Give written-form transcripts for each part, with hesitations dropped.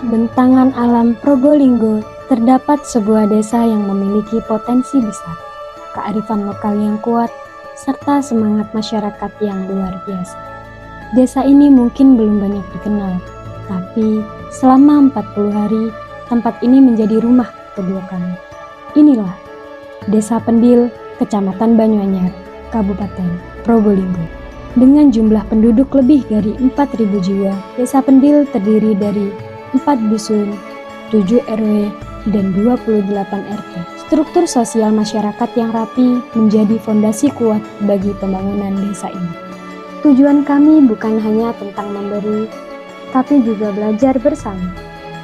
Bentangan alam Probolinggo terdapat sebuah desa yang memiliki potensi besar, kearifan lokal yang kuat, serta semangat masyarakat yang luar biasa. Desa ini mungkin belum banyak dikenal, tapi selama 40 hari, tempat ini menjadi rumah kedua kami. Inilah Desa Pendil, Kecamatan Banyuanyar, Kabupaten Probolinggo. Dengan jumlah penduduk lebih dari 4.000 jiwa, Desa Pendil terdiri dari 4 dusun, 7 RW, dan 28 RT. Struktur sosial masyarakat yang rapi menjadi fondasi kuat bagi pembangunan desa ini. Tujuan kami bukan hanya tentang memberi, tapi juga belajar bersama.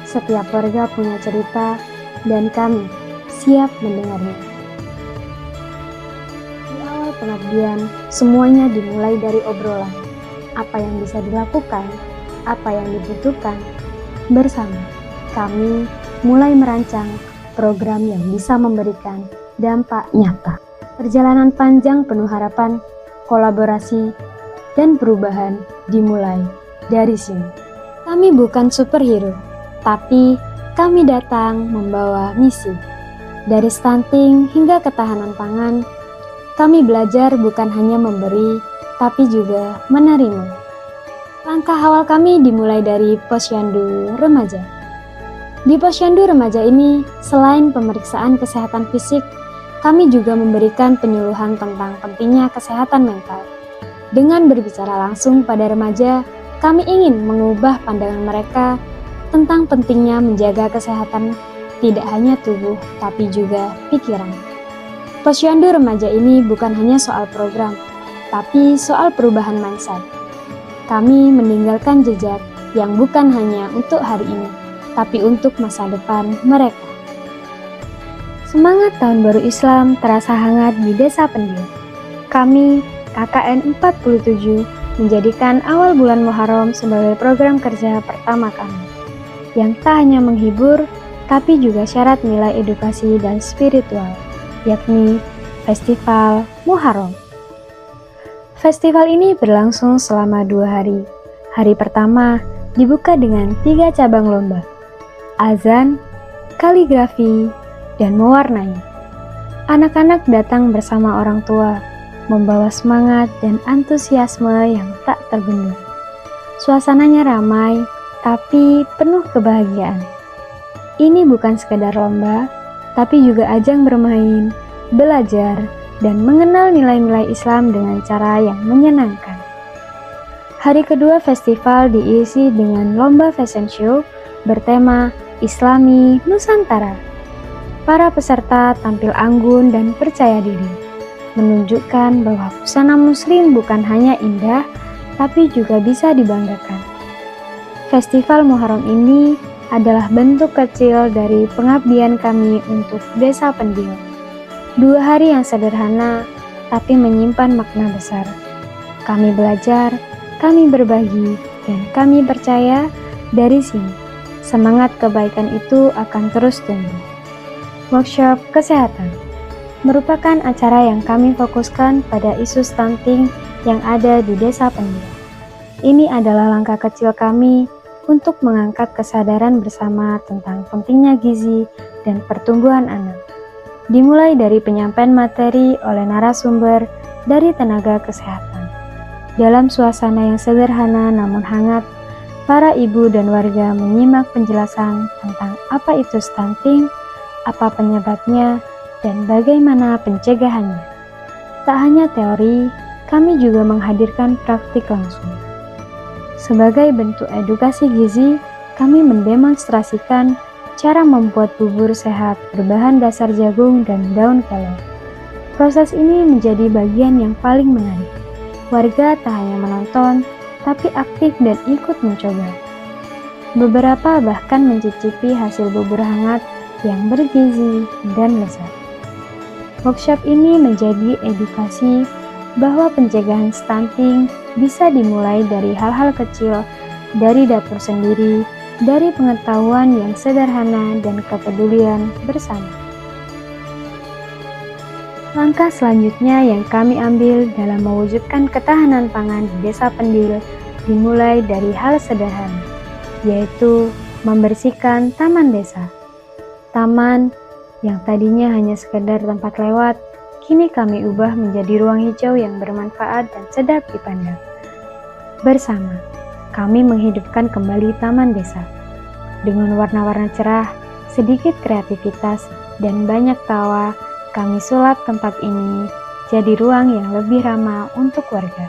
Setiap warga punya cerita, dan kami siap mendengarnya. Di awal pengabdian, semuanya dimulai dari obrolan. Apa yang bisa dilakukan, apa yang dibutuhkan. Bersama, kami mulai merancang program yang bisa memberikan dampak nyata. Perjalanan panjang penuh harapan, kolaborasi, dan perubahan dimulai dari sini. Kami bukan superhero, tapi kami datang membawa misi. Dari stunting hingga ketahanan pangan, kami belajar bukan hanya memberi, tapi juga menerima. Langkah awal kami dimulai dari Posyandu Remaja. Di Posyandu Remaja ini, selain pemeriksaan kesehatan fisik, kami juga memberikan penyuluhan tentang pentingnya kesehatan mental. Dengan berbicara langsung pada remaja, kami ingin mengubah pandangan mereka tentang pentingnya menjaga kesehatan tidak hanya tubuh, tapi juga pikiran. Posyandu Remaja ini bukan hanya soal program, tapi soal perubahan mindset. Kami meninggalkan jejak yang bukan hanya untuk hari ini, tapi untuk masa depan mereka. Semangat Tahun Baru Islam terasa hangat di Desa Pendil. Kami, KKN 47, menjadikan awal bulan Muharram sebagai program kerja pertama kami, yang tak hanya menghibur, tapi juga syarat nilai edukasi dan spiritual, yakni Festival Muharram. Festival ini berlangsung selama 2 hari. Hari pertama dibuka dengan 3 cabang lomba, azan, kaligrafi, dan mewarnai. Anak-anak datang bersama orang tua, membawa semangat dan antusiasme yang tak terbendung. Suasananya ramai, tapi penuh kebahagiaan. Ini bukan sekedar lomba, tapi juga ajang bermain, belajar, dan mengenal nilai-nilai Islam dengan cara yang menyenangkan. Hari kedua festival diisi dengan lomba fashion show bertema Islami Nusantara. Para peserta tampil anggun dan percaya diri, menunjukkan bahwa busana muslim bukan hanya indah, tapi juga bisa dibanggakan. Festival Muharram ini adalah bentuk kecil dari pengabdian kami untuk Desa Pendil. 2 hari yang sederhana, tapi menyimpan makna besar. Kami belajar, kami berbagi, dan kami percaya dari sini, semangat kebaikan itu akan terus tumbuh. Workshop Kesehatan merupakan acara yang kami fokuskan pada isu stunting yang ada di Desa Pendil. Ini adalah langkah kecil kami untuk mengangkat kesadaran bersama tentang pentingnya gizi dan pertumbuhan anak. Dimulai dari penyampaian materi oleh narasumber dari tenaga kesehatan. Dalam suasana yang sederhana namun hangat, para ibu dan warga menyimak penjelasan tentang apa itu stunting, apa penyebabnya, dan bagaimana pencegahannya. Tak hanya teori, kami juga menghadirkan praktik langsung. Sebagai bentuk edukasi gizi, kami mendemonstrasikan cara membuat bubur sehat berbahan dasar jagung dan daun kelor. Proses ini menjadi bagian yang paling menarik. Warga tak hanya menonton, tapi aktif dan ikut mencoba. Beberapa bahkan mencicipi hasil bubur hangat yang bergizi dan lezat. Workshop ini menjadi edukasi bahwa pencegahan stunting bisa dimulai dari hal-hal kecil, dari dapur sendiri, dari pengetahuan yang sederhana dan kepedulian bersama. Langkah selanjutnya yang kami ambil dalam mewujudkan ketahanan pangan di Desa Pendil dimulai dari hal sederhana, yaitu membersihkan taman desa. Taman yang tadinya hanya sekedar tempat lewat, kini kami ubah menjadi ruang hijau yang bermanfaat dan sedap dipandang. Bersama, kami menghidupkan kembali taman desa. Dengan warna-warna cerah, sedikit kreativitas, dan banyak tawa, kami sulap tempat ini jadi ruang yang lebih ramah untuk warga.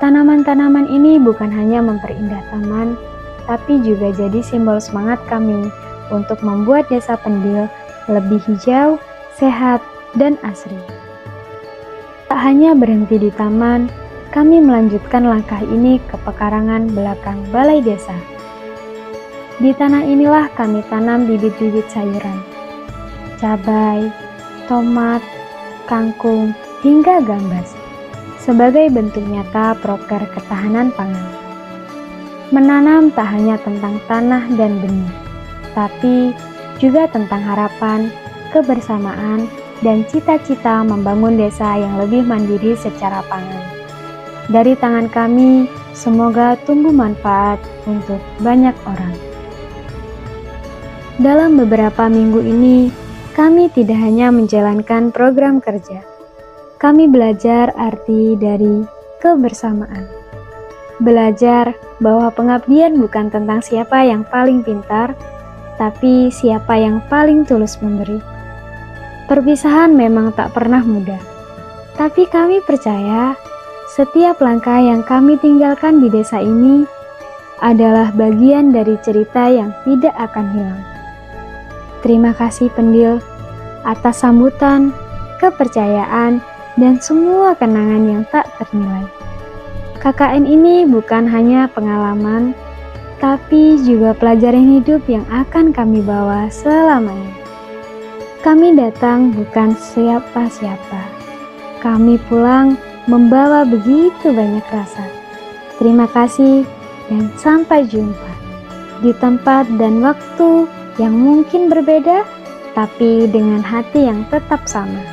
Tanaman-tanaman ini bukan hanya memperindah taman, tapi juga jadi simbol semangat kami untuk membuat Desa Pendil lebih hijau, sehat, dan asri. Tak hanya berhenti di taman, kami melanjutkan langkah ini ke pekarangan belakang balai desa. Di tanah inilah kami tanam bibit-bibit sayuran, cabai, tomat, kangkung, hingga gambas, sebagai bentuk nyata proker ketahanan pangan. Menanam tak hanya tentang tanah dan benih, tapi juga tentang harapan, kebersamaan, dan cita-cita membangun desa yang lebih mandiri secara pangan. Dari tangan kami, semoga tumbuh manfaat untuk banyak orang. Dalam beberapa minggu ini, kami tidak hanya menjalankan program kerja. Kami belajar arti dari kebersamaan. Belajar bahwa pengabdian bukan tentang siapa yang paling pintar, tapi siapa yang paling tulus memberi. Perpisahan memang tak pernah mudah, tapi kami percaya setiap langkah yang kami tinggalkan di desa ini adalah bagian dari cerita yang tidak akan hilang. Terima kasih Pendil atas sambutan, kepercayaan, dan semua kenangan yang tak ternilai. KKN ini bukan hanya pengalaman, tapi juga pelajaran hidup yang akan kami bawa selamanya. Kami datang bukan siapa-siapa. Kami pulang membawa begitu banyak rasa. Terima kasih dan sampai jumpa di tempat dan waktu yang mungkin berbeda, tapi dengan hati yang tetap sama.